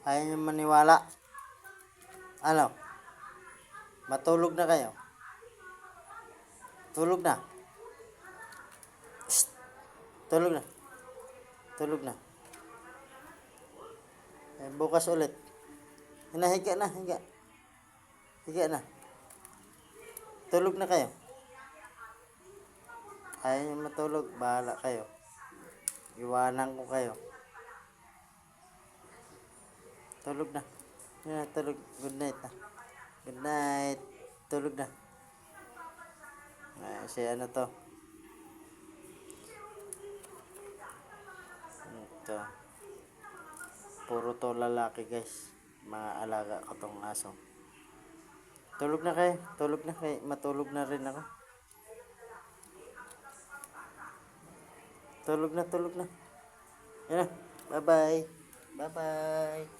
Ayaw niyo maniwala. Ano? Matulog na kayo? Tulog na? Shh! Tulog na. Tulog na. Bukas ulit. Higa na, higa. Higa na. Tulog na kayo. Ayaw niyo matulog, bahala kayo. Iwanan ko kayo. Tulog na. Yeah, tulog. Good night na. Good night. Tulog na. Si ano to? Ito. Puro to lalaki guys. Mga alaga ko tong aso. Tulog na kayo. Tulog na kayo. Matulog na rin ako. Tulog na, tulog na. Yan na. Bye-bye. Bye-bye.